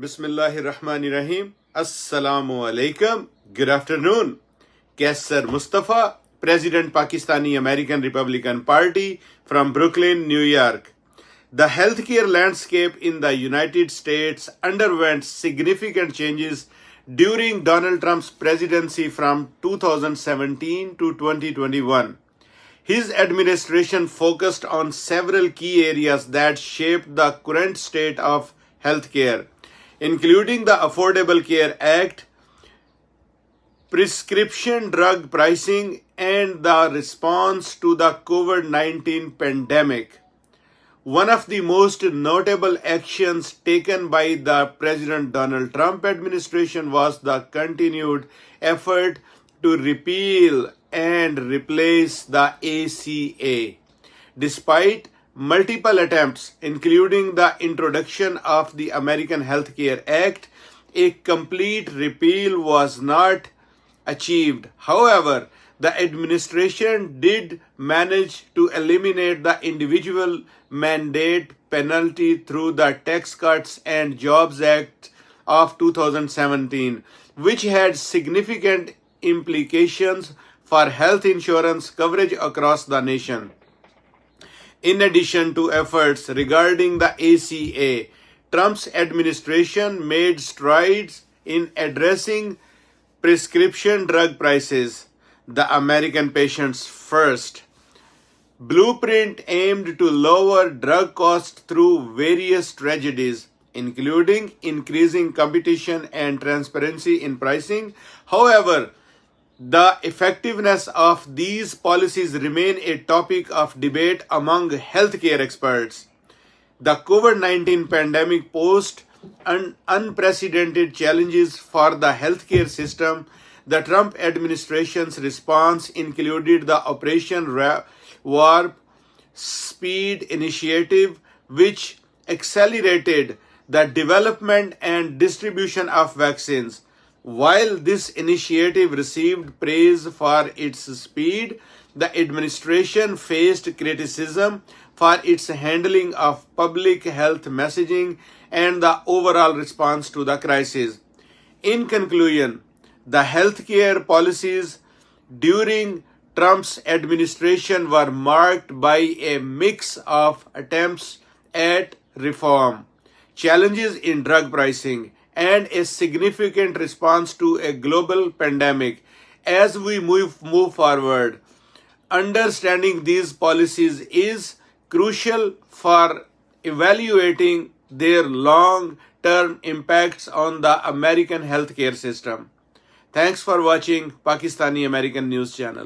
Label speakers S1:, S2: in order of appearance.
S1: Bismillahirrahmanirrahim. Assalamu alaikum. Good afternoon. Kaisar Mustafa, President Pakistani American Republican Party from Brooklyn, New York. The healthcare landscape in the United States underwent significant changes during Donald Trump's presidency from 2017 to 2021. His administration focused on several key areas that shaped the current state of healthcare, including the Affordable Care Act, prescription drug pricing, and the response to the COVID-19 pandemic. One of the most notable actions taken by the President Donald Trump administration was the continued effort to repeal and replace the ACA. Despite multiple attempts, including the introduction of the American Health Care Act, a complete repeal was not achieved. However, the administration did manage to eliminate the individual mandate penalty through the Tax Cuts and Jobs Act of 2017, which had significant implications for health insurance coverage across the nation. In addition to efforts regarding the ACA, Trump's administration made strides in addressing prescription drug prices, the American Patients First blueprint aimed to lower drug costs through various strategies, including increasing competition and transparency in pricing. However, the effectiveness of these policies remain a topic of debate among healthcare experts. The COVID-19 pandemic posed unprecedented challenges for the healthcare system. The Trump administration's response included the Operation Warp Speed initiative, which accelerated the development and distribution of vaccines. While this initiative received praise for its speed, the administration faced criticism for its handling of public health messaging and the overall response to the crisis. In conclusion, the healthcare policies during Trump's administration were marked by a mix of attempts at reform, challenges in drug pricing, and a significant response to a global pandemic. As we move forward, understanding these policies is crucial for evaluating their long-term impacts on the American healthcare system. Thanks for watching Pakistani American News Channel.